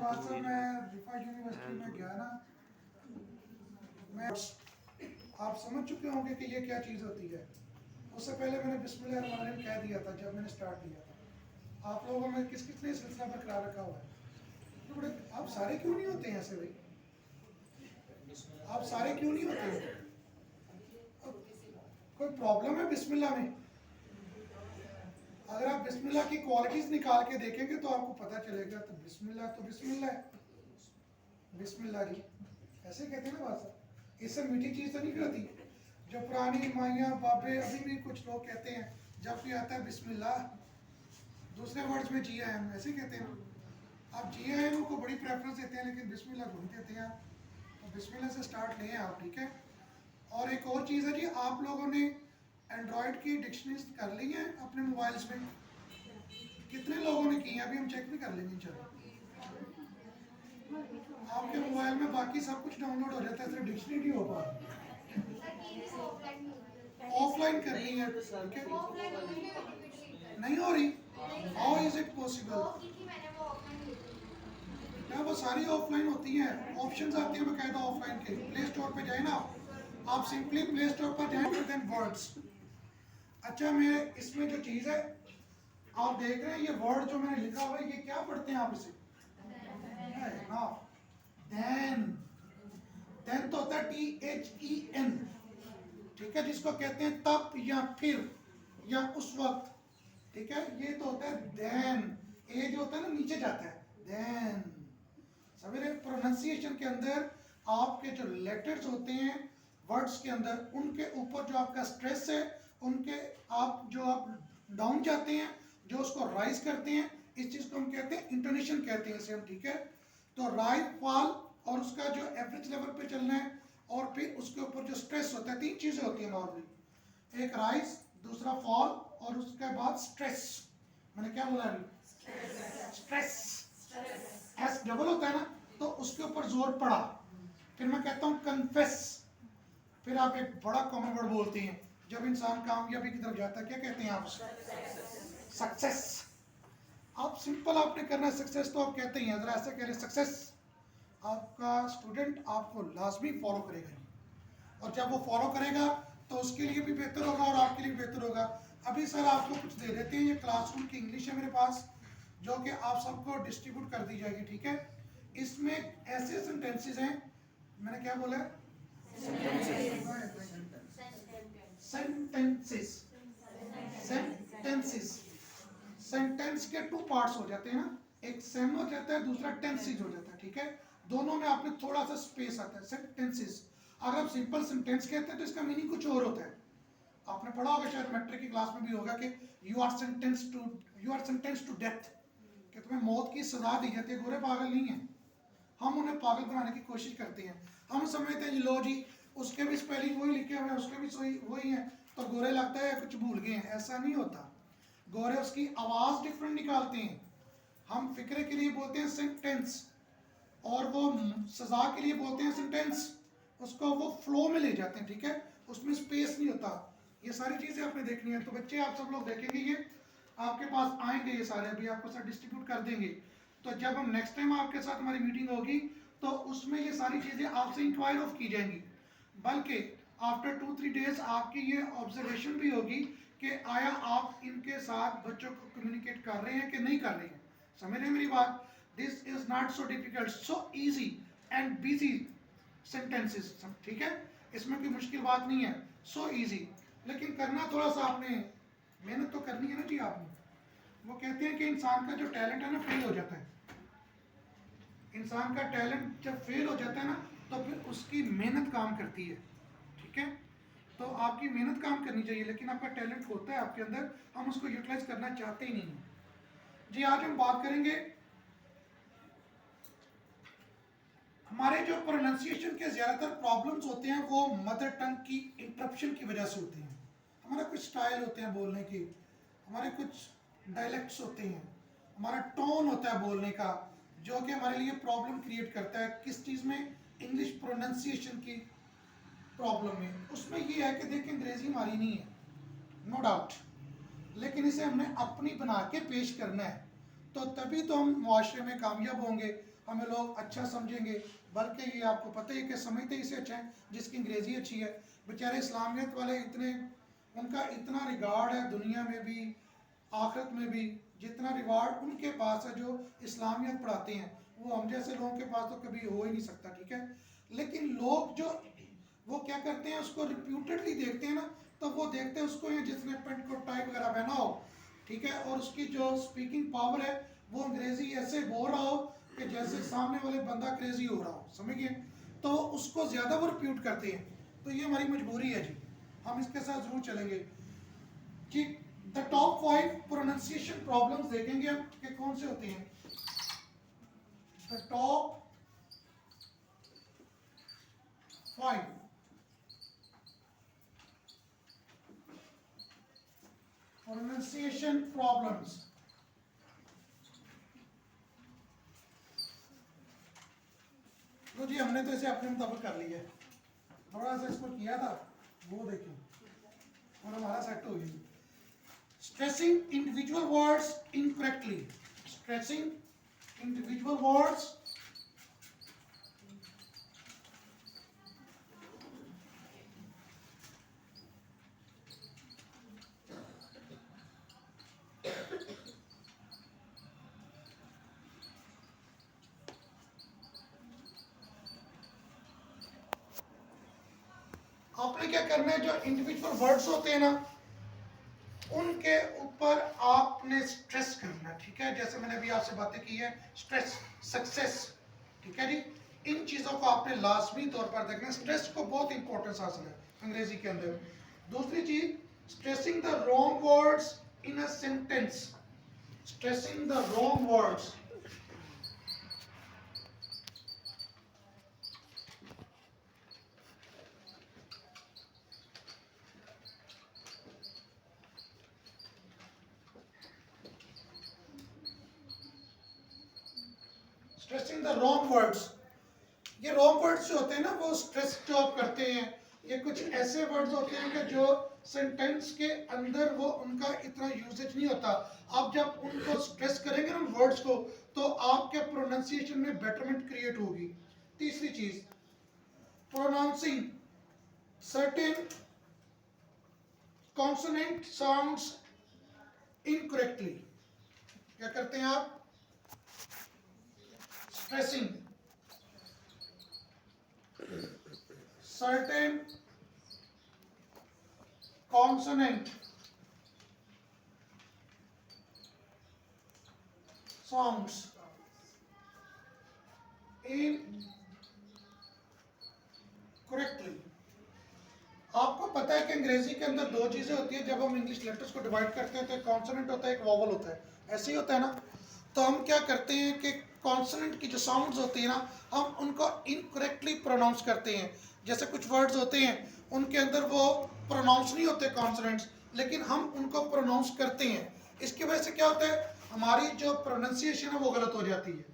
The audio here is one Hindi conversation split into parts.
बाद साहब मैं रिफा यूनिवर्सिटी में गया ना, मैं आप समझ चुके होंगे कि ये क्या चीज़ होती है। उससे पहले मैंने बिस्मिल्लाहिर्रहमानिर्रहीम कह दिया था जब मैंने स्टार्ट किया था। आप लोगों में किस किस ने सिलसिला बरकरार रखा हुआ है? तो बड़े आप सारे क्यों नहीं होते हैं ऐसे भाई? आप सारे क्यों नहीं होते हैं? कोई प्रॉब्लम है बिस्मिल्लाह में? अगर आप बिस्मिल्लाह की क्वालिटीज निकाल के देखेंगे तो आपको पता चलेगा। तो बिस्मिल्लाह है, बिस्मिल्लाह जी ऐसे कहते हैं ना भाषा। इससे मीठी चीज़ तो नहीं होती जो पुरानी माइयाँ बाबे अभी भी कुछ लोग कहते हैं जब भी आता है बिस्मिल्लाह, दूसरे वर्ड्स में GIM ऐसे कहते हैं। आप GIM को बड़ी प्रेफरेंस देते हैं लेकिन बिस्मिल्लाह को नहीं देते हैं। तो बिस्मिल्लाह से स्टार्ट लें आप, ठीक है। और एक और चीज़ है जी, आप लोगों ने एंड्रॉयड की डिक्शनरीज कर ली है अपने मोबाइल्स में? कितने लोगों ने की है? अभी हम चेक भी कर लेंगे। चलो आपके मोबाइल में बाकी सब कुछ डाउनलोड हो जाता है, सिर्फ डिक्शनरी नहीं हो पा रही। ऑफलाइन करनी है, ठीक है? नहीं हो रही? How is it possible? क्या वो सारी ऑफलाइन होती हैं? ऑप्शंस आती हैं बकायदा ऑफलाइन के। प्ले स्टोर पे जाए ना आप, सिंपली प्ले स्टोर पर जाए देन वर्ड्स। अच्छा, मैं इसमें जो चीज़ है आप देख रहे हैं, ये वर्ड जो मैंने लिखा हुआ है, ये क्या पढ़ते हैं आप इसे? ना देन, देन तो होता है THEN, ठीक है, जिसको कहते हैं तब या फिर या उस वक्त, ठीक है। ये तो होता है देन, ए जो होता है ना नीचे जाता है, देन। सवेरे प्रोनाउंसिएशन के अंदर आपके जो लेटर्स होते हैं वर्ड्स के अंदर, उनके ऊपर जो आपका स्ट्रेस है, उनके आप जो आप डाउन जाते हैं, जो उसको राइज करते हैं, इस चीज़ को हम कहते हैं इंटोनेशन कहते हैं इसे हम, ठीक है। तो राइज, फॉल और उसका जो एवरेज लेवल पे चलना है, और फिर उसके ऊपर जो स्ट्रेस होता है। तीन चीज़ें होती हैं नॉर्मली, एक राइज, दूसरा फॉल और उसके बाद स्ट्रेस। मैंने क्या बोला अभी? स्ट्रेस। एस डबल होता है ना, तो उसके ऊपर जोर पड़ा। फिर मैं कहता हूँ कन्फेस। फिर आप एक बड़ा कॉमन वर्ड बोलते हैं जब इंसान कामयाबी की तरफ जाता है, क्या कहते हैं आप? सक्सेस। आप सिंपल आपने करना है सक्सेस, तो आप कहते हैं जरा ऐसे कह रहे सक्सेस। आपका स्टूडेंट आपको लाजमी फॉलो करेगा, और जब वो फॉलो करेगा तो उसके लिए भी बेहतर होगा और आपके लिए भी बेहतर होगा। अभी सर आपको कुछ दे देते हैं, ये क्लासरूम की इंग्लिश है मेरे पास, जो कि आप सबको डिस्ट्रीब्यूट कर दी जाएगी, ठीक है। इसमें ऐसे सेंटेंसेस हैं, मैंने क्या बोला? सेंटेंसेस। सेंटेंसेस। सेंटेंस के टू पार्ट्स हो जाते हैं ना, एक सेम हो जाता है, दूसरा टेंसेज हो जाता है, ठीक है। दोनों में आपने थोड़ा सा स्पेस आता है, सेंटेंसेस। अगर आप सिंपल सेंटेंस कहते हैं तो इसका मीनिंग कुछ और होता है। आपने पढ़ा होगा शायद, मैट्रिक की क्लास में भी होगा कि you are sentence to death, कि तुम्हें मौत की सजा दी जाती है। गोरे पागल नहीं है, हम उन्हें पागल बनाने की कोशिश करते हैं। हम समझते हैं लो जी उसके भी स्पेलिंग वही लिखे हुए हैं, उसके भी वही है, तो गोरे लगता है कुछ भूल गए हैं। ऐसा नहीं होता, गोरे उसकी आवाज़ डिफरेंट निकालते हैं। हम फिक्रे के लिए बोलते हैं सेंटेंस, और वो सजा के लिए बोलते हैं सेंटेंस। उसको वो फ्लो में ले जाते हैं, ठीक है, उसमें स्पेस नहीं होता। ये सारी चीज़ें आपने देखनी है। तो बच्चे आप सब लोग देखेंगे, ये आपके पास आएंगे, ये सारे अभी आपको साथ डिस्ट्रीब्यूट कर देंगे। तो जब हम नेक्स्ट टाइम आपके साथ हमारी मीटिंग होगी तो उसमें ये सारी चीज़ें आपसे इंक्वायर ऑफ की जाएंगी। बल्कि आफ्टर 2-3 डेज आपकी ये ऑब्जर्वेशन भी होगी कि आया आप इनके साथ बच्चों को कम्युनिकेट कर रहे हैं कि नहीं कर रहे हैं। समझ रहे हैं मेरी बात? This is not so difficult, so easy and busy sentences, ठीक है। इसमें कोई मुश्किल बात नहीं है, सो इजी। लेकिन करना थोड़ा सा आपने मेहनत तो करनी है ना जी आपने। वो कहते हैं कि इंसान का जो टैलेंट है ना फेल हो जाता है। इंसान का टैलेंट जब फेल हो जाता है ना तो फिर उसकी मेहनत काम करती है, ठीक है। तो आपकी मेहनत काम करनी चाहिए, लेकिन आपका टैलेंट होता है आपके अंदर, हम उसको यूटिलाइज करना चाहते ही नहीं जी। आज हम बात करेंगे हमारे जो प्रोनाउंसिएशन के ज़्यादातर प्रॉब्लम्स होते हैं वो मदर टंग की इंटरप्शन की वजह से होते हैं। हमारा कुछ स्टाइल होते हैं बोलने के, हमारे कुछ डायलेक्ट्स होते हैं, हमारा टोन होता है बोलने का, जो कि हमारे लिए प्रॉब्लम क्रिएट करता है। किस चीज़ में? इंग्लिश प्रोनाउंसिएशन की प्रॉब्लम में। उसमें ये है कि देखिए अंग्रेज़ी हमारी नहीं है, नो डाउट, लेकिन इसे हमने अपनी बना के पेश करना है, तो तभी तो हम मुआशरे में कामयाब होंगे। हमें लोग अच्छा समझेंगे, बल्कि ये आपको पता है कि समझते ही से अच्छा है जिसकी अंग्रेज़ी अच्छी है। बेचारे इस्लामियत वाले इतने, उनका इतना रिगार्ड है दुनिया में भी आखिरत में भी, जितना रिवार्ड उनके पास है जो इस्लामियत पढ़ाते हैं, वो हम जैसे लोगों के पास तो कभी हो ही नहीं सकता, ठीक है। लेकिन लोग जो वो क्या करते हैं, उसको रिप्यूटेडली देखते हैं ना, तो वो देखते हैं उसको ये जिसने पेंट कोट टाई वगैरह पहना हो, ठीक है, और उसकी जो स्पीकिंग पावर है वो अंग्रेजी ऐसे बोल रहा हो कि जैसे सामने वाले बंदा क्रेजी हो रहा हो, समझ गए, तो उसको ज़्यादा वो रिप्यूट करते हैं। तो ये हमारी मजबूरी है जी, हम इसके साथ ज़रूर चलेंगे कि द टॉप 5 प्रोनाउंसिएशन प्रॉब्लम्स देखेंगे हम कि कौन से होते हैं। The top 5 pronunciation problems. तो जी हमने तो इसे अपने मुताबिक कर लिया है, थोड़ा सा इसको किया था, वो देखिए और हमारा सेट हो गया। Stressing individual words incorrectly, stressing individual words आपने क्या करना है, जो इंडिविजुअल वर्ड्स होते हैं ना उनके ऊपर आपने स्ट्रेस करना है, ठीक है। जैसे मैंने अभी आपसे बातें की है, स्ट्रेस, सक्सेस, ठीक है जी, इन चीज़ों को आपने लाजमी तौर पर देखना है। स्ट्रेस को बहुत इंपॉर्टेंस हासिल है अंग्रेजी के अंदर। दूसरी चीज, stressing the wrong words in a sentence, stressing the wrong words, stressing the wrong words. ये रॉन्ग वर्ड्स जो होते हैं ना वो स्ट्रेस जो आप करते हैं, ये कुछ ऐसे वर्ड्स होते हैं कि जो सेंटेंस के अंदर वो उनका इतना यूजेज नहीं होता। आप जब उनको स्ट्रेस करेंगे ना वर्ड्स को, तो आपके प्रोनाउंसिएशन में बेटरमेंट क्रिएट होगी। तीसरी चीज, pronouncing certain consonant sounds incorrectly. क्या करते हैं आप, stressing certain consonant sounds incorrectly। आपको पता है कि अंग्रेजी के अंदर दो चीजें होती है, जब हम इंग्लिश लेटर्स को डिवाइड करते हैं तो एक कॉन्सोनेंट होता है, एक वॉवल होता है, ऐसे ही होता है ना। तो हम क्या करते हैं कि कॉन्सोनेंट की जो साउंड्स होती है ना, हम उनको इनकरेक्टली प्रोनाउंस करते हैं। जैसे कुछ वर्ड्स होते हैं उनके अंदर वो प्रोनाउंस नहीं होते कॉन्सोनेंट्स, लेकिन हम उनको प्रोनाउंस करते हैं। इसकी वजह से क्या होता है, हमारी जो प्रोनाउंसिएशन है वो गलत हो जाती है।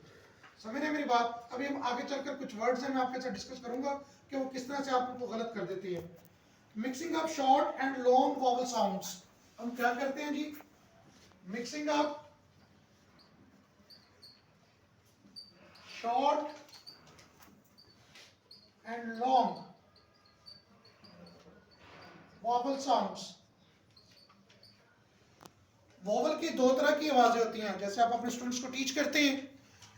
समझ रहे मेरी बात। अभी हम आगे चलकर कुछ वर्ड्स हैं मैं आपके साथ डिस्कस करूंगा कि वो किस तरह से आप उनको गलत कर देती है। Mixing up short and long vowel sounds, हम क्या करते हैं जी, mixing up short and long vowel sounds. Vowel की दो तरह की आवाजें होती हैं, जैसे आप अपने स्टूडेंट्स को टीच करते हैं,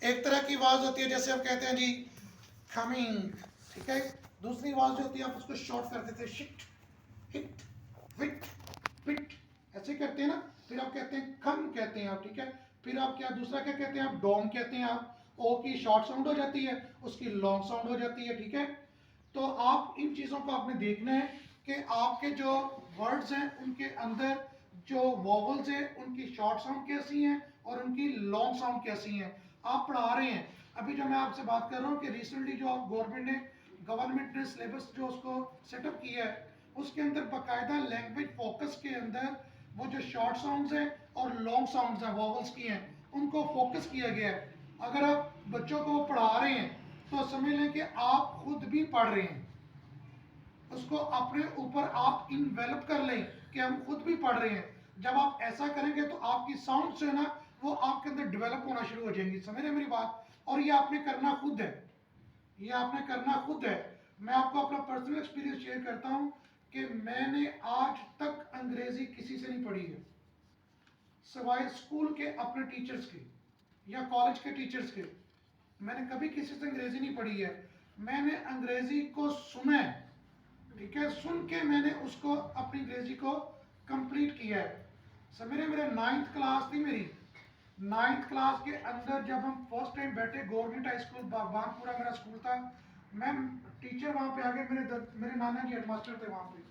एक तरह की आवाज होती है जैसे आप कहते हैं जी कमिंग, ठीक है। दूसरी आवाज जो होती है आप उसको शॉर्ट कर देते हैं, शिट, हिट, विट, पिट, ऐसे करते हैं ना। फिर आप कहते हैं खम कहते हैं आप, ठीक है। फिर आप क्या दूसरा क्या कहते हैं, आप डोम कहते हैं आप, ओ की शॉर्ट साउंड हो जाती है, उसकी लॉन्ग साउंड हो जाती है, ठीक है। तो आप इन चीज़ों को आपने देखना है कि आपके जो वर्ड्स हैं उनके अंदर जो वॉवल्स हैं उनकी शॉर्ट साउंड कैसी हैं और उनकी लॉन्ग साउंड कैसी हैं। आप पढ़ा रहे हैं, अभी जो मैं आपसे बात कर रहा हूँ कि रिसेंटली जो गवर्नमेंट ने सिलेबस जो उसको सेटअप किया है, उसके अंदर बाकायदा लैंग्वेज फोकस के अंदर वो जो शॉर्ट साउंड्स हैं और लॉन्ग साउंड्स हैं वॉवल्स की हैं, उनको फोकस किया गया है। अगर आप बच्चों को पढ़ा रहे हैं तो समझ लें कि आप खुद भी पढ़ रहे हैं, उसको अपने ऊपर आप इन्वेलप कर लें कि हम खुद भी पढ़ रहे हैं। जब आप ऐसा करेंगे तो आपकी साउंड जो है ना वो आपके अंदर डेवलप होना शुरू हो जाएंगी। समझ रहे मेरी बात। और ये आपने करना खुद है, ये आपने करना खुद है। मैं आपको अपना पर्सनल एक्सपीरियंस शेयर करता हूँ कि मैंने आज तक अंग्रेजी किसी से नहीं पढ़ी है, सिवाय स्कूल के अपने टीचर्स के या कॉलेज के टीचर्स के। मैंने कभी किसी से अंग्रेजी नहीं पढ़ी है। मैंने अंग्रेजी को सुना है, ठीक है, सुन के मैंने उसको अपनी अंग्रेजी को कंप्लीट किया है। समझे, मेरे 9th क्लास थी मेरी, 9th क्लास के अंदर जब हम फर्स्ट टाइम बैठे, गवर्नमेंट हाई स्कूल बागबानपुरा मेरा स्कूल था। मैं टीचर वहाँ पे आ गए, मेरे नाना जी हेडमास्टर थे वहाँ पे।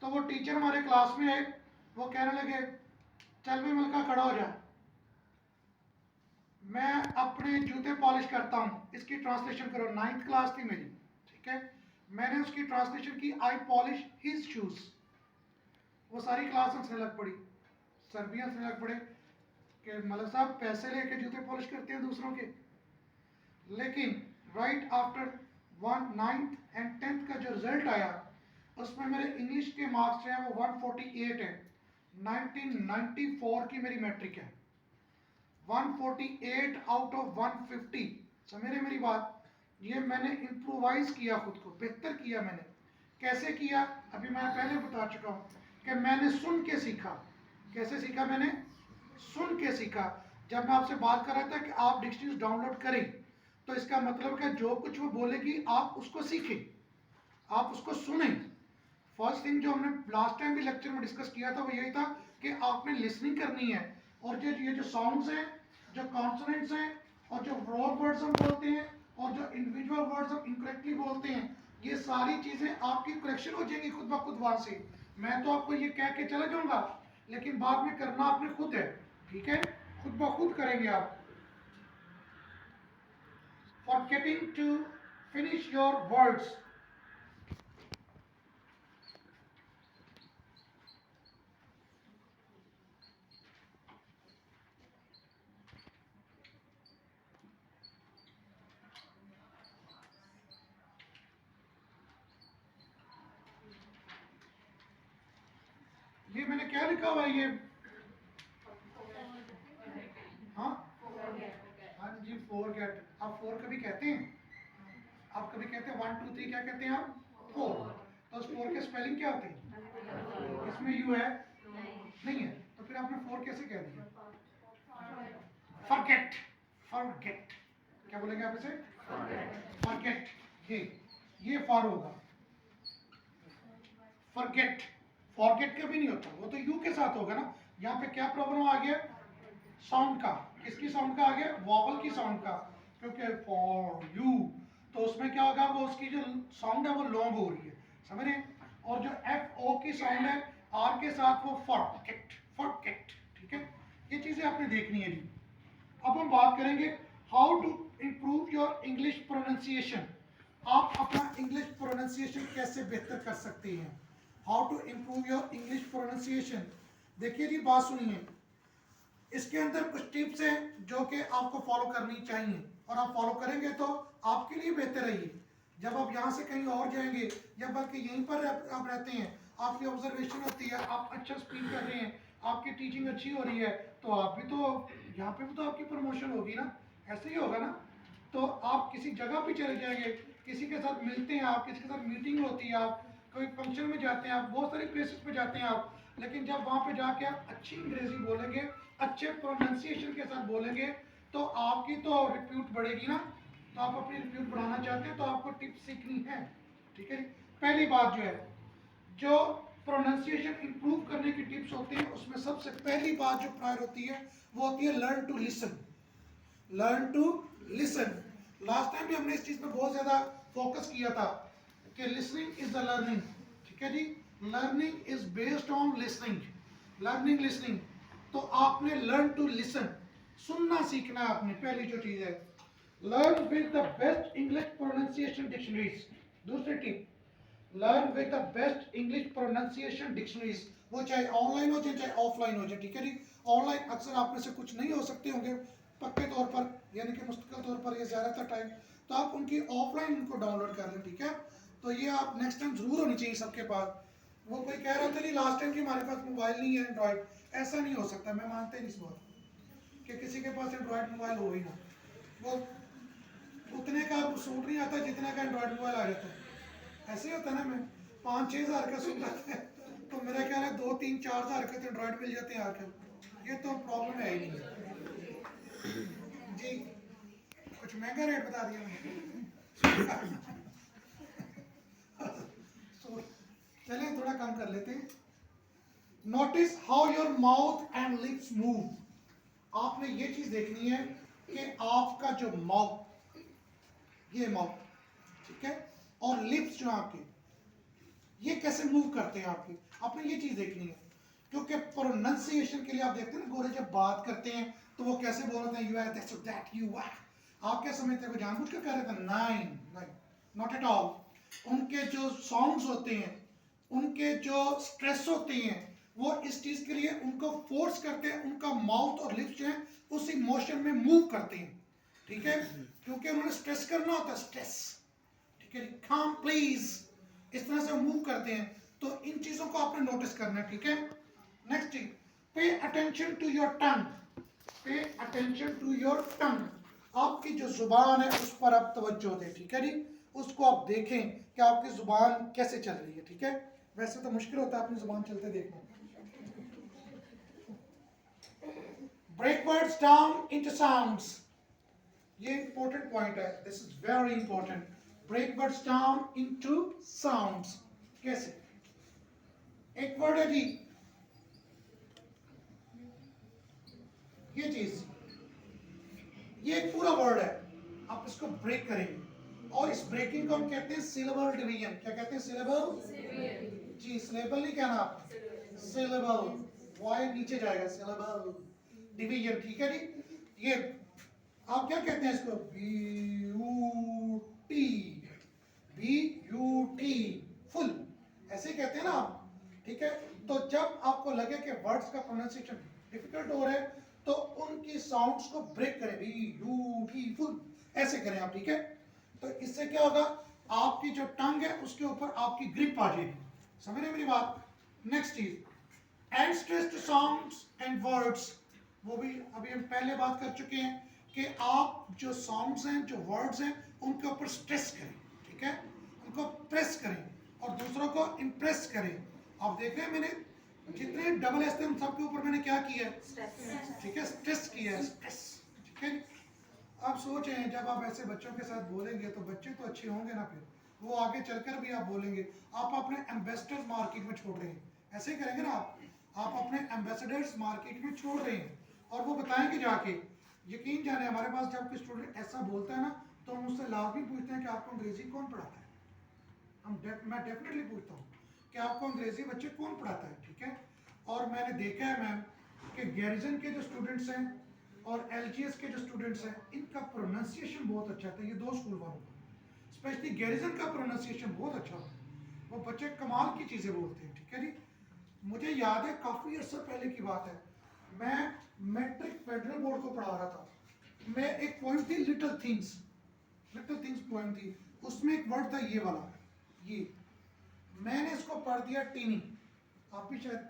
तो वो टीचर हमारे क्लास में आए, वो कहने लगे चल भी मलका खड़ा हो जा, मैं अपने जूते पॉलिश करता हूँ, इसकी ट्रांसलेशन करो। 9th क्लास थी मेरी, ठीक है, मैंने उसकी ट्रांसलेशन की, आई पॉलिश हिज शूज। वो सारी क्लास हंसने लग पड़ी, सर भी हंसने लग पड़े कि मलक साहब पैसे लेके जूते पॉलिश करते हैं दूसरों के। लेकिन right after 9th and 10th का जो रिजल्ट आया, उसमें मेरे इंग्लिश के मार्क्स जो हैं वो 148 है। 1994 की मेरी मैट्रिक है, 148 आउट ऑफ 150। समझ मेरी बात, ये मैंने इम्प्रोवाइज किया, खुद को बेहतर किया। मैंने कैसे किया, अभी मैं पहले बता चुका हूँ कि मैंने सुन के सीखा। कैसे सीखा, मैंने सुन के सीखा। जब मैं आपसे बात कर रहा था कि आप डिक्शनरी डाउनलोड करें, तो इसका मतलब है जो कुछ वो बोलेगी आप उसको सीखें, आप उसको सुने। फर्स्ट थिंग जो हमने लास्ट टाइम भी लेक्चर में डिस्कस किया था वो यही था कि आपने लिसनिंग करनी है, और जो ये जो साउंड्स हैं, जो कॉन्सोनेंट्स हैं, और जो रॉन्ग वर्ड्स हम बोलते हैं, और जो इंडिविजुअल वर्ड्स हम इनकरेक्टली बोलते हैं, ये सारी चीज़ें आपकी करेक्शन हो जाएंगी खुद ब खुद वहाँ से। मैं तो आपको ये कह के चला जाऊँगा, लेकिन बाद में करना आपने खुद है, ठीक है, खुद ब खुद करेंगे आप। Forgetting to finish your words. ये मैंने क्या लिखा हुआ है, ये हाँ हाँ जी, फॉरगेट। आप फोर कभी कहते हैं, आप कभी कहते हैं 1 2 3 क्या कहते हैं आप, 4। तो उस 4 के स्पेलिंग क्या होते हैं, इसमें यू है नहीं है, तो फिर आपने 4 कैसे कह दिया। फॉरगेट, फॉरगेट क्या बोलेंगे आप इसे, फॉरगेट। ये फॉर होगा, फॉरगेट। फॉरगेट कभी नहीं होता, वो तो यू के साथ होगा ना। यहाँ पे क्या प्रॉब्लम आ गया, साउंड का। किसकी साउंड का आ गया, वॉवल की साउंड का, क्योंकि फॉर यू, तो उसमें क्या होगा, वो उसकी जो साउंड है वो लॉन्ग हो रही है, समझ रहे हैं। और जो एफ ओ की साउंड है आर के साथ, वो फॉरगेट, फॉरगेट, ठीक है। ये चीजें आपने देखनी है जी। अब हम बात करेंगे how to improve your English pronunciation. आप अपना इंग्लिश प्रोनाउंसिएशन कैसे बेहतर कर सकते हैं, how to improve your English pronunciation. देखिए जी, बात सुनिए, इसके अंदर कुछ टिप्स हैं जो कि आपको फॉलो करनी चाहिए, और आप फॉलो करेंगे तो आपके लिए बेहतर है ये। जब आप यहाँ से कहीं और जाएंगे, या बल्कि यहीं पर आप रहते हैं, आपकी ऑब्जर्वेशन होती है, आप अच्छा स्पीक कर रहे हैं, आपकी टीचिंग अच्छी हो रही है, तो आप भी तो यहाँ पे भी तो आपकी प्रमोशन होगी ना, ऐसे ही होगा ना। तो आप किसी जगह पे चले जाएंगे, किसी के साथ मिलते हैं आप, किसी के साथ मीटिंग होती है, आप कोई फंक्शन में जाते हैं, आप बहुत सारी प्लेसेस पे जाते हैं आप, लेकिन जब वहाँ पे जाके आप अच्छी अंग्रेजी बोलेंगे, अच्छे प्रोनाउंसिएशन के साथ बोलेंगे, तो आपकी तो रिप्यूट बढ़ेगी ना। तो आप अपनी रिप्यूट बढ़ाना चाहते हैं तो आपको टिप्स सीखनी है, ठीक है। पहली बात जो है, जो प्रोनाउंसिएशन इंप्रूव करने की टिप्स होती हैं, उसमें सबसे पहली बात जो प्रायर होती है वो होती है learn to listen. Learn to listen. Last time भी हमने इस चीज पे बहुत ज्यादा फोकस किया था कि लिसनिंग इज द लर्निंग, ठीक है जी। Learning is based on listening, learning listening. तो आपने लर्न टू लिसन, सुनना सीखना है आपने, पहली जो चीज है। Learn with the best English pronunciation dictionaries. दूसरी tip, learn with the best English pronunciation dictionaries, वो चाहे ऑनलाइन हो जाए चाहे ऑफलाइन हो जाए, ठीक है जी। ऑनलाइन अक्सर आप में से कुछ नहीं हो सकते होंगे पक्के तौर पर, यानी कि मुस्तकिल तौर पर, ये ज़्यादातर टाइम, तो आप उनकी ऑफलाइन उनको डाउनलोड कर लें, ठीक है। तो ये आप नेक्स्ट टाइम जरूर होनी चाहिए सबके पास। वो कोई कह रहा था नहीं लास्ट टाइम कि हमारे पास मोबाइल नहीं है एंड्रॉयड, ऐसा नहीं हो सकता, मैं मानता ही नहीं इस बात कि किसी के पास एंड्रॉयड मोबाइल हो ही ना। वो उतने का सूट नहीं आता जितने का एंड्रॉयड मोबाइल आ जाता है। ऐसे ही होता है ना, मैं 5-6 हज़ार का सूट आता है तो मेरा ख्याल है 2-3-4 हज़ार के तो एंड्रॉयड मिल जाते हैं आजकल। ये तो प्रॉब्लम है ही नहीं जी। कुछ महंगा रेट बता दिया मैंने। चलिए थोड़ा कम कर लेते हैं। Notice how your mouth and lips move. आपने ये चीज देखनी है कि आपका जो माउथ, ये माउथ, ठीक है, और लिप्स जो आपके, ये कैसे मूव करते हैं आपके, आपने ये चीज देखनी है। क्योंकि प्रोनाउंसिएशन के लिए आप देखते हैं ना, गोरे जब बात करते हैं तो वो कैसे बोलते हैं, you are that's that you are. आप क्या समझते हैं, जानबूझ कर कह रहे थे? Nein, not at all. उनके जो साउंड्स होते हैं, उनके जो स्ट्रेस होते हैं, वो इस चीज के लिए उनको फोर्स करते हैं, उनका माउथ और लिप्स जो है उसी मोशन में मूव करते हैं, ठीक है, क्योंकि उन्होंने स्ट्रेस करना होता है, स्ट्रेस, ठीक है, कम प्लीज, इस तरह से मूव करते हैं। तो इन चीजों को आपने नोटिस करना है, ठीक है। Next thing, pay attention to your tongue, pay attention to your टंग। आपकी जो जुबान है उस पर आप तवज्जो दें, ठीक है जी, उसको आप देखें कि आपकी जुबान कैसे चल रही है, ठीक है। वैसे तो मुश्किल होता है अपनी जुबान चलते देखना। Break words down into sounds, ये इंपॉर्टेंट पॉइंट है, this is very important. Break words down into sounds, कैसे? एक वर्ड है जी, ये चीज, ये एक पूरा वर्ड है, आप इसको ब्रेक करेंगे और इस ब्रेकिंग को हम कहते हैं सिलेबल डिवीजन। क्या कहते हैं? सिलेबल जी, सिलेबल नहीं कहना आप, सिलेबल, वाई नीचे जाएगा, सिलेबल डिवीजन, ठीक है जी। ये आप क्या कहते हैं इसको? ब्यूटी, ब्यूटी फुल, ऐसे कहते हैं ना आप, ठीक है। तो जब आपको लगे कि वर्ड्स का प्रोनाउंसिएशन डिफिकल्ट हो रहा है तो उनकी साउंड्स को ब्रेक करें, ब्यूटीफुल ऐसे करें आप, ठीक है। तो इससे क्या होगा, आपकी जो टंग है उसके ऊपर आपकी ग्रिप आ जाएगी, समझ रहे मेरी बात। नेक्स्ट चीज, and stressed sounds and words, वो भी अभी हम पहले बात कर चुके हैं कि आप जो साउंड्स हैं, जो वर्ड्स हैं, उनके ऊपर स्ट्रेस करें, ठीक है, उनको प्रेस करें और दूसरों को इंप्रेस करें। आप देख रहे हैं मैंने जितने डबल एस थे उन सबके ऊपर मैंने क्या किया है, ठीक है, स्ट्रेस किया है, स्ट्रेस, ठीक है। आप सोच रहे हैं जब आप ऐसे बच्चों के साथ बोलेंगे तो बच्चे तो अच्छे होंगे ना, फिर वो आगे चलकर भी आप बोलेंगे। आप अपने एम्बेसडर्स मार्केट में छोड़ रहे हैं, ऐसे ही करेंगे ना आप अपने एम्बेसडर्स मार्केट में छोड़ रहे हैं और वो बताएंगे जाके। यकीन जाने हमारे पास जब कोई स्टूडेंट ऐसा बोलता है ना तो हम उससे लाजमी पूछते हैं कि आपको अंग्रेजी कौन पढ़ाता है। मैं डेफिनेटली पूछता हूँ कि आपको अंग्रेजी बच्चे कौन पढ़ाता है, ठीक है। और मैंने देखा है मैम कि गैरिजन के जो स्टूडेंट्स हैं और एलजीएस के जो स्टूडेंट्स हैं, इनका प्रोनाउंसिएशन बहुत अच्छा था, ये दो स्कूल वालों का, स्पेशली गैरिजन का प्रोनाउंसिएशन बहुत अच्छा था, वो बच्चे कमाल की चीज़ें बोलते हैं, ठीक है जी। मुझे याद है काफ़ी अर्सा पहले की बात है, मैं मैट्रिक फेडरल बोर्ड को पढ़ा रहा था। मैं एक पॉइंट थी लिटिल थिंग्स पोएम थी, उसमें एक वर्ड था ये वाला, ये मैंने इसको पढ़ दिया टीनी। आप भी शायद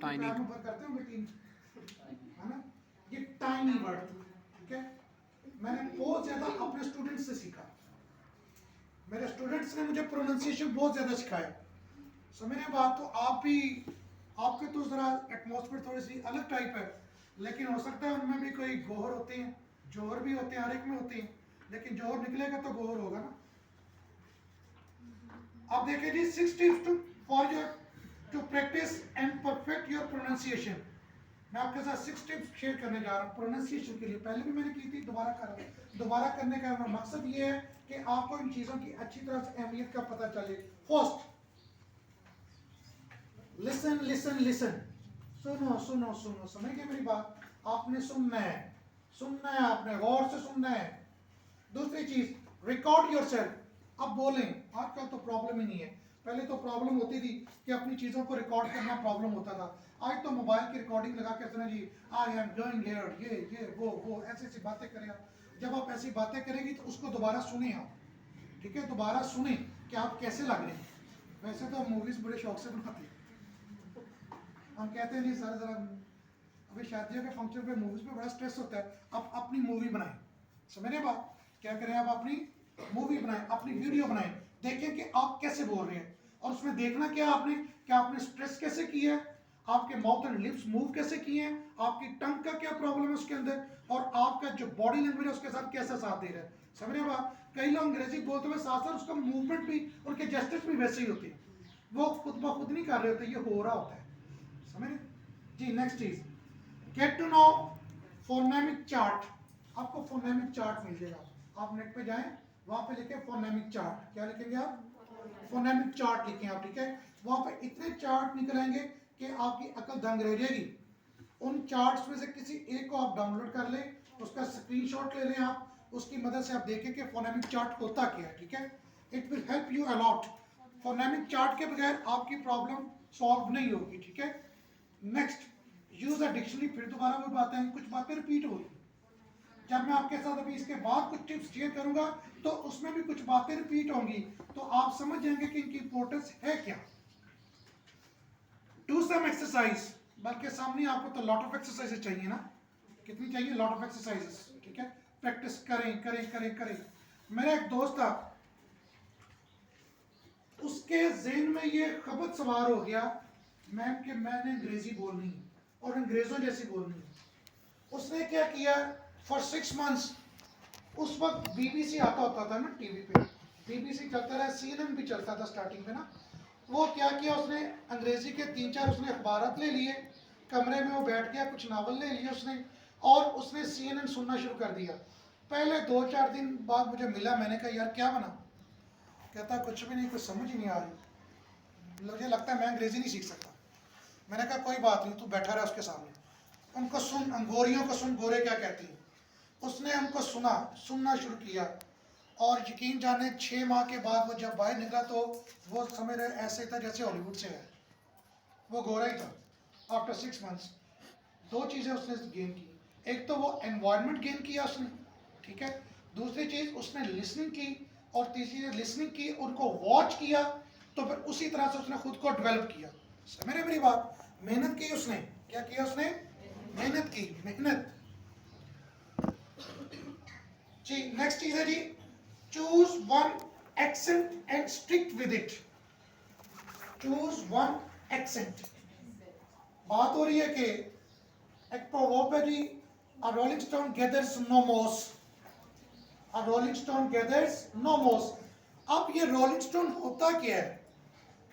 टाइनी करते होंगे टीनी, है ना, ये टाइनी वर्ड था, ठीक है। मैंने बहुत ज्यादा अपने स्टूडेंट्स से सीखा, मेरे स्टूडेंट्स ने मुझे प्रोनाउंसिएशन बहुत ज्यादा सिखाया, समझने बात। तो आप भी, आपके तो जरा एटमॉस्फेयर थोड़ी सी अलग टाइप है, लेकिन हो सकता है उनमें भी कोई गोहर होते हैं, जोहर भी होते हैं, हर एक में होते हैं, लेकिन जोहर निकलेगा तो गोहर होगा ना। अब देखिए जी, 6 tips to for your to practice and perfect your pronunciation. मैं आपके साथ 6 टिप्स शेयर करने जा रहा हूँ प्रोनाउंसिएशन के लिए, पहले भी मैंने की थी, दोबारा कर रहा हूँ। दोबारा करने का मकसद ये है कि आपको इन चीज़ों की अच्छी तरह से अहमियत का पता चले। फर्स्ट, लिसन लिसन लिसन, सुनो सुनो सुनो, समझिए मेरी बात, आपने सुनना है, सुनना है, आपने गौर से सुनना है। दूसरी चीज, रिकॉर्ड योरसेल्फ, अब बोलें। आजकल तो प्रॉब्लम ही नहीं है, पहले तो प्रॉब्लम होती थी कि अपनी चीज़ों को रिकॉर्ड करना प्रॉब्लम होता था। आज तो मोबाइल की रिकॉर्डिंग लगा के सुने जी, आई एम गोइंग हियर, ये वो ऐसी ऐसी बातें करें आप। जब आप ऐसी बातें करेंगी तो उसको दोबारा सुने आप, ठीक है, दोबारा सुने कि आप कैसे लग रहे हैं। वैसे तो मूवीज़ बड़े शौक से बनाते हैं, हम कहते हैं नहीं सर जरा, अभी शादियों के फंक्शन पे मूवीज़ पे बड़ा स्ट्रेस होता है, आप अपनी मूवी बनाएं, समझ रहे बात? क्या करें, आप अपनी मूवी बनाएं, अपनी वीडियो बनाएं, देखें कि आप कैसे बोल रहे हैं, और उसमें देखना क्या आपने, कि आपने स्ट्रेस कैसे किया है, आपके माउथ एंड लिप्स मूव कैसे किए हैं, आपकी टंग का क्या प्रॉब्लम है उसके अंदर, और आपका जो बॉडी लैंग्वेज है उसके साथ कैसा साथ दे रहा है। समझ रहे बात? कई लोग अंग्रेजी बोलते हुए साथ साथ उसका मूवमेंट भी, उनके जेस्चर्स भी वैसे ही होते हैं, वो खुद ब खुद नहीं कर रहे होते, ये हो रहा होता है। समझ रहे जी? नेक्स्ट चीज, get to know phonemic chart. आपको फोनेमिक चार्ट मिल जाएगा, आप नेट पे जाएं, वहां पे लिखे फोनेमिक चार्ट। क्या लिखेंगे आप? फोनेमिक चार्ट लिखें आप, ठीक है? वहां पे इतने चार्ट निकलेंगे कि आपकी अकल दंग रह जाएगी। उन चार्ट्स में से किसी एक को आप डाउनलोड कर लें, उसका स्क्रीनशॉट ले लें आप, उसकी मदद से आप देखें कि फोनेमिक चार्ट होता क्या है, ठीक है? It will help you a lot. Phonemic chart के बगैर आपकी प्रॉब्लम सॉल्व नहीं होगी, ठीक है? Next, use a dictionary. फिर दोबारा वो बातें हैं, कुछ बातें रिपीट होगी। जब मैं आपके साथ अभी इसके बाद कुछ टिप्स शेयर करूंगा तो उसमें भी कुछ बातें रिपीट होंगी, तो आप समझ जाएंगे कि इनकी इंपॉर्टेंस है क्या। डू सम एक्सरसाइज, बल्कि सामने आपको तो लॉट ऑफ एक्सरसाइजेस चाहिए ना, कितनी चाहिए? लॉट ऑफ एक्सरसाइजेस, ठीक है? प्रैक्टिस करें करें करें करें। मेरा एक दोस्त था, उसके ज़हन में ये खबत सवार हो गया कि मैंने अंग्रेजी बोलनी है और अंग्रेजों जैसी बोलनी है। उसने क्या किया, फॉर 6 मंथ्स, उस वक्त बीबीसी आता होता था ना टीवी पे, बीबीसी चलता रहा, CNN भी चलता था स्टार्टिंग में ना। वो क्या किया, उसने अंग्रेजी के 3-4 उसने अखबारात ले लिए, कमरे में वो बैठ गया, कुछ नावल ले लिए उसने, और उसने CNN सुनना शुरू कर दिया। पहले 2-4 दिन बाद मुझे मिला, मैंने कहा यार क्या बना? कहता कुछ भी नहीं, कुछ समझ ही नहीं आ रही, मुझे लगता है मैं अंग्रेजी नहीं सीख सकता। मैंने कहा कोई बात नहीं, तू बैठा रहा उसके सामने, उनको सुन, अंगोरियों को सुन, गोरे क्या कहती हैं। उसने हमको सुनना शुरू किया, और यकीन जाने 6 माह के बाद वो जब बाहर निकला तो वो समझ रहे ऐसे था जैसे हॉलीवुड से है, वो गोरा ही था। आफ्टर 6 मंथ्स 2 चीज़ें उसने गेन की, एक तो वो एनवायरनमेंट गेन किया उसने, ठीक है? दूसरी चीज़ उसने लिसनिंग की, और तीसरी चीज़ लिसनिंग की, उनको वॉच किया, तो फिर उसी तरह से उसने खुद को डेवलप किया। समझ रहे मेरी बात? मेहनत की उसने, क्या किया उसने? मेहनत की, मेहनत जी। नेक्स्ट चीज है जी, choose one accent and stick with it. Choose one accent. बात हो रही है कि एक प्रोवर्ब है जी, a rolling stone gathers no moss, a rolling stone gathers no moss. अब ये रोलिंग स्टोन होता क्या है?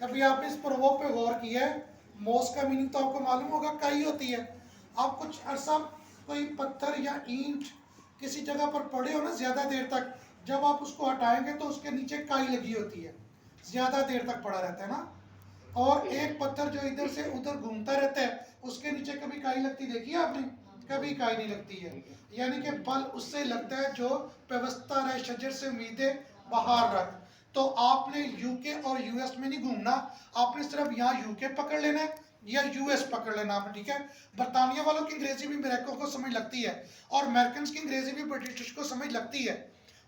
कभी आपने इस प्रोवर्ब पे गौर किया है? मोस का मीनिंग तो आपको मालूम होगा, काई होती है। आप कुछ अरसा कोई पत्थर या ईंट किसी जगह पर पड़े हो ना ज्यादा देर तक, जब आप उसको हटाएंगे तो उसके नीचे काई लगी होती है, ज्यादा देर तक पड़ा रहता है ना। और एक पत्थर जो इधर से उधर घूमता रहता है, उसके नीचे कभी काई लगती देखी है आपने? कभी काई नहीं लगती है। यानी कि बल उससे लगता है जो व्यवस्था रहे, शजर से उम्मीदें बाहर रख। तो आपने यूके और यूएस में नहीं घूमना, आपने सिर्फ यहाँ यूके पकड़ लेना है या यूएस पकड़ लेना आपने, ठीक है? बरतानिया वालों की अंग्रेजी भी अमेरिका को समझ लगती है, और अमेरिकन की अंग्रेजी भी ब्रिटिश को समझ लगती है।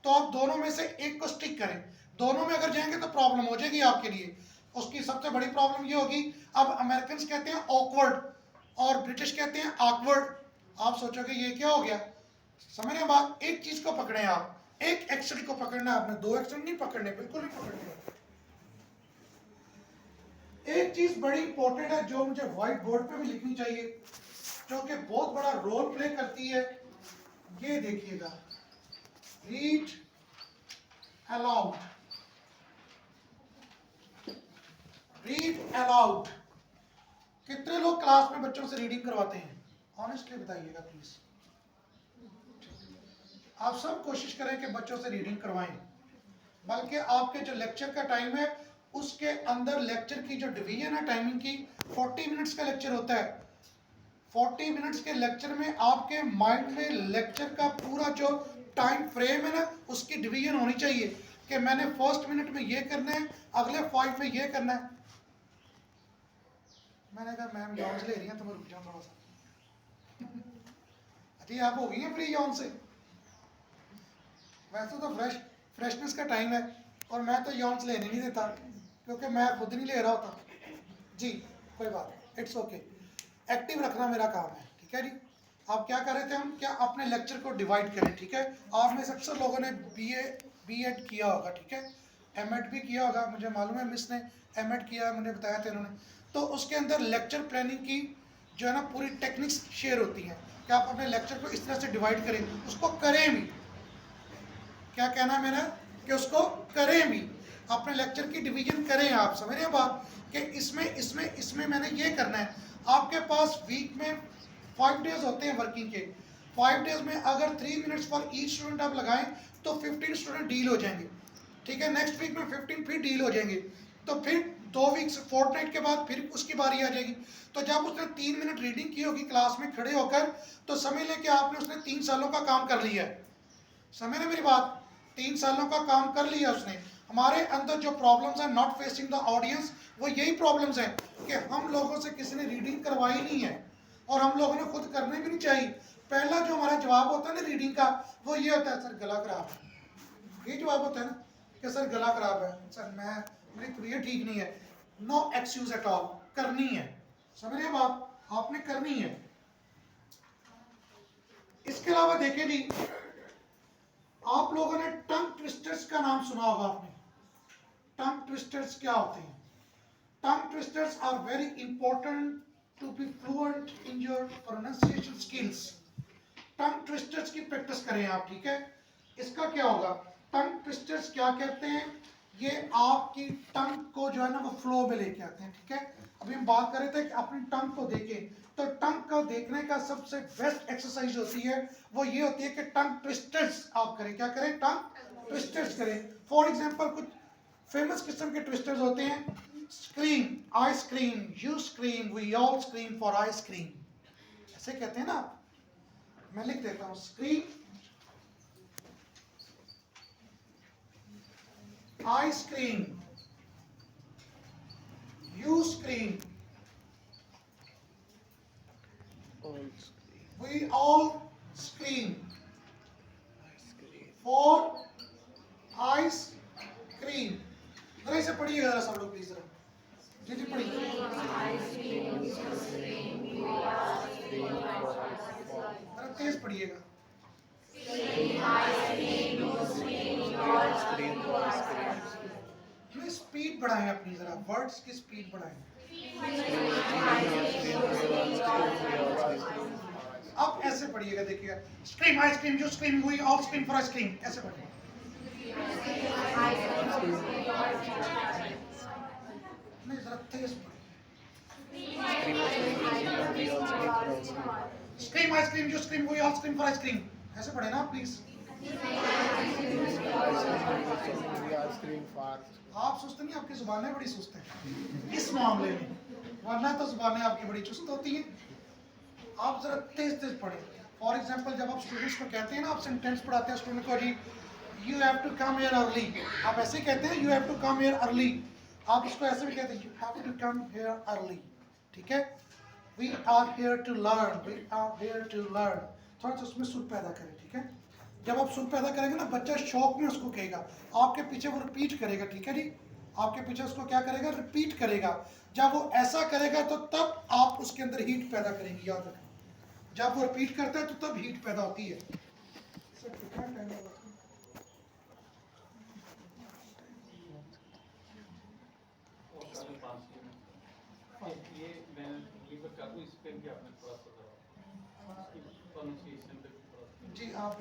तो आप दोनों में से एक को स्टिक करें, दोनों में अगर जाएंगे तो प्रॉब्लम हो जाएगी आपके लिए। उसकी सबसे बड़ी प्रॉब्लम ये होगी, अब अमेरिकन कहते हैं ऑकवर्ड और ब्रिटिश कहते हैं ऑकवर्ड। आप सोचोगे ये क्या हो गया? समझ रहे बात? एक चीज को पकड़े आप, एक एक्सेंट को पकड़ना है आपने, 2 एक्सेंट नहीं पकड़ने, बिल्कुल नहीं पकड़ने। एक चीज बड़ी इंपॉर्टेंट है जो मुझे व्हाइट बोर्ड पे भी लिखनी चाहिए, जो कि बहुत बड़ा रोल प्ले करती है, ये देखिएगा, रीड अलाउड। Read aloud. कितने लोग क्लास में बच्चों से रीडिंग करवाते हैं? ऑनेस्टली बताइएगा प्लीज। आप सब कोशिश करें कि बच्चों से रीडिंग करवाएं, बल्कि आपके जो लेक्चर का टाइम है उसके अंदर लेक्चर की जो डिवीजन है टाइमिंग की, 40 मिनट्स का लेक्चर होता है। 40 मिनट्स के लेक्चर में आपके माइंड में लेक्चर का पूरा जो टाइम फ्रेम है ना, उसकी डिवीजन होनी चाहिए कि मैंने फर्स्ट मिनट में ये करना है, अगले 5 में ये करना है। मैंने कहा मैम यॉन्स ले रही हैं तो मैं रुक जाऊँ थोड़ा सा। अभी आप हो गई हैं फ्री यॉन से? वैसे तो फ्रेशनेस का टाइम है, और मैं तो यॉन्स लेने नहीं देता क्योंकि मैं खुद नहीं ले रहा होता जी। कोई बात नहीं, इट्स ओके। एक्टिव रखना मेरा काम है, ठीक है जी? आप क्या कर रहे थे, हम क्या अपने लेक्चर को डिवाइड करें, ठीक है। आप में से अक्सर लोगों ने बीएड किया होगा, ठीक है, एमएड भी किया होगा, मुझे मालूम है मिस ने एमएड किया है, मुझे बताया था इन्होंने। तो उसके अंदर लेक्चर प्लानिंग की जो है ना पूरी टेक्निक्स शेयर होती हैं कि आप अपने लेक्चर को इस तरह से डिवाइड करें, उसको करें भी, क्या कहना है मेरा, कि उसको करें भी, अपने लेक्चर की डिवीजन करें। आप समझ रहे हैं बात कि इसमें इसमें इसमें मैंने ये करना है। आपके पास वीक में 5 डेज होते हैं वर्किंग के, 5 डेज में अगर 3 मिनट्स फॉर ईच स्टूडेंट आप लगाएं तो 15 स्टूडेंट डील हो जाएंगे, ठीक है। नेक्स्ट वीक में 15 फिर डील हो जाएंगे, तो फिर 2 वीक्स फोर्टनाइट के बाद फिर उसकी बारी आ जाएगी। तो जब उसने 3 मिनट रीडिंग की होगी क्लास में खड़े होकर, तो समझ लें कि आपने उसने 3 सालों का काम कर लिया है। समझ रहे मेरी बात, 3 सालों का काम कर लिया उसने। हमारे अंदर जो प्रॉब्लम्स हैं नॉट फेसिंग द ऑडियंस, वो यही प्रॉब्लम्स हैं कि हम लोगों से किसी ने रीडिंग करवाई नहीं है और हम लोगों ने खुद करने भी नहीं चाहिए। पहला जो हमारा जवाब होता है ना रीडिंग का, वो ये होता है, सर गला खराब है। ये जवाब होता है ना कि सर गला खराब है, सर मेरी तबीयत ठीक नहीं है। नो एक्सक्यूज एट ऑल, करनी है। समझ रहे बात, आपने करनी है। इसके अलावा देखें जी, आप लोगों ने टंग ट्विस्टर्स का नाम सुना होगा आपने। टंग ट्विस्टर्स क्या होते हैं? Tongue twisters are very important to be fluent in your pronunciation skills. Tongue twisters की प्रैक्टिस करें आप, ठीक है। इसका क्या होगा, टंग ट्विस्टर्स क्या कहते हैं, ये आपकी टंग को जो है ना वो फ्लो में लेके आते हैं, ठीक है। अभी हम बात कर रहे थे कि अपनी टंग को देखें, तो टंग को देखने का सबसे बेस्ट एक्सरसाइज होती है वो ये होती है कि टंग ट्विस्टर्स आप करें। क्या करें, टंग ट्विस्टर्स करें। फॉर एग्जांपल कुछ फेमस किस्म के ट्विस्टर्स होते हैं, scream, I scream, you scream, we all scream for ice cream, ऐसे कहते हैं ना। मैं लिख देता हूं, scream, I scream, you scream, we all scream for ice cream। जरा इसे पढ़िएगा जरा सब लोग प्लीज, जरा जी जी पढ़िए। जरा तेज पढ़िएगा। स्पीड बढ़ाएं अपनी, जरा वर्ड्स की स्पीड बढ़ाएं। अब ऐसे पढ़िएगा, देखिएगा, scream ice cream, you scream, we all scream for ice cream, ऐसे पढ़िए। नहीं, जरा तेज scream ice cream, you scream, we all scream for ice cream, ऐसे पढ़े ना प्लीज। आप सुस्त नहीं, आपकी जुबानें बड़ी सुस्त हैं इस मामले में, वरना तो जुबानें आपकी बड़ी चुस्त होती हैं। आप जरा तेज तेज पढ़ें। फॉर एग्जाम्पल जब आप स्टूडेंट्स को कहते हैं ना, आप सेंटेंस पढ़ाते हैं स्टूडेंट को, जी you have to come here early, आप ऐसे कहते हैं you have to come here early, आप उसको ऐसे भी कहते हैं you have to come here early, ठीक है। We are here to learn, we are here to learn, थोड़ा सा उसमें सुर पैदा करें, ठीक है। जब आप सुर पैदा करेंगे ना, बच्चा शौक में उसको कहेगा, आपके पीछे वो रिपीट करेगा, ठीक है जी, आपके पीछे उसको क्या करेगा, रिपीट करेगा। जब वो ऐसा करेगा तो तब आप उसके अंदर हीट पैदा करेंगे, याद रखें। जब वो रिपीट करता है तो तब हीट पैदा होती है। जी आप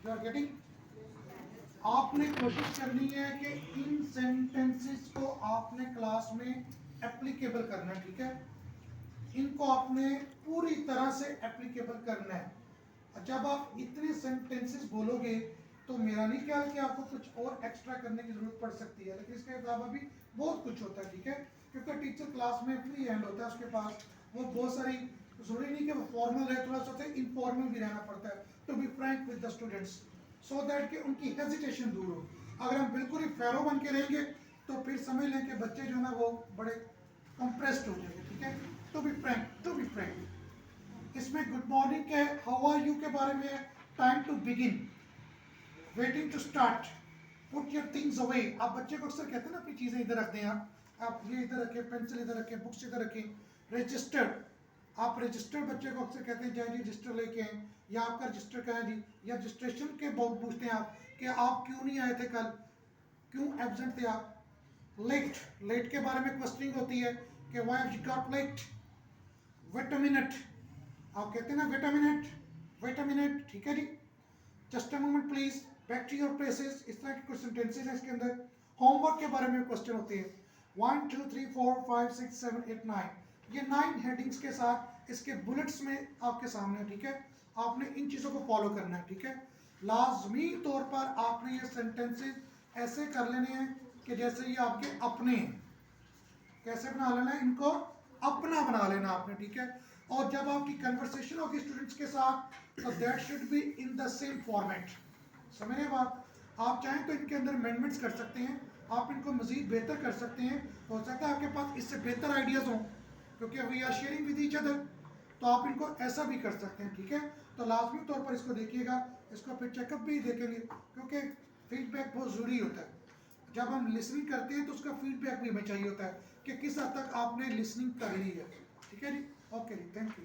मैं गेटिंग, आपने कोशिश करनी है कि इन सेंटेंसेस को आपने क्लास में एप्लीकेबल करना है, ठीक है। इनको आपने पूरी तरह से एप्लीकेबल करना है। जब आप इतने सेंटेंसेस बोलोगे तो मेरा नहीं ख्याल कि आपको कुछ और एक्स्ट्रा करने की जरूरत पड़ सकती है, लेकिन इसके अलावा भी बहुत कुछ होता है, ठीक है। क्योंकि टीचर क्लास में फ्री हैंड होता है, उसके पास वो बहुत सारी, जरूरी नहीं कि वो फॉर्मल रहे, थोड़ा सा इनफॉर्मल भी रहना पड़ता है to be frank with the students, so that कि उनकी हेजिटेशन दूर हो। अगर हम बिल्कुल ही फेरो बन के रहेंगे तो फिर समझ लें कि बच्चे जो है ना वो बड़े कंप्रेस्ड हो जाएंगे, ठीक है। To be frank, to be frank. इसमें गुड मॉर्निंग के, हाउ आर यू के बारे में, time to begin, waiting to start, put your things away. आप बच्चे को अक्सर कहते हैं ना अपनी चीज़ें इधर रख दें, आप ये इधर रखें, पेंसिल इधर रखें, बुक्स इधर रखें, रजिस्टर्ड, आप रजिस्टर्ड बच्चे को अक्सर कहते हैं जाए जी रजिस्टर लेके आए, या आपका रजिस्टर कहाँ है जी, या रजिस्ट्रेशन के बहुत पूछते हैं आप कि आप क्यों नहीं आए थे कल, क्यों एब्सेंट थे आप। लेट, लेट के बारे में क्वेश्चनिंग होती है कि why have you got late. Wait a minute, आप कहते हैं ना wait a minute, wait a minute, ठीक है जी। Just a moment please, back to your places, इस तरह के कुछ सेंटेंसेस हैं इसके अंदर। होमवर्क के बारे में क्वेश्चन होते हैं 1 2 3 4 5 6 7 8 9, ये 9 हेडिंग्स के साथ इसके बुलेट्स में आपके सामने है, ठीक है। आपने इन चीज़ों को फॉलो करना है, ठीक है। लाजमी तौर पर आपने ये सेंटेंसेस ऐसे कर लेने हैं कि जैसे ये आपके अपने हैं। कैसे बना लेना है इनको, अपना बना लेना आपने, ठीक है। और जब आपकी कन्वर्सेशन होगी स्टूडेंट्स के साथ तो that should be in the same format. समझ रहे बात। आप चाहें तो इनके अंदर अमेंडमेंट्स कर सकते हैं, आप इनको मजीद बेहतर कर सकते हैं, हो सकता है आपके पास इससे बेहतर आइडियाज़ हों क्योंकि we are sharing with each other, तो आप इनको ऐसा भी कर सकते हैं, ठीक है। तो लाजमी तौर पर इसको देखिएगा, इसको फिर चेकअप भी देखेंगे क्योंकि फीडबैक बहुत ज़रूरी होता है। जब हम लिसनिंग करते हैं तो उसका फीडबैक भी हमें चाहिए होता है कि किस हद तक आपने लिसनिंग कर ली है, ठीक है जी। ओके जी, थैंक यू।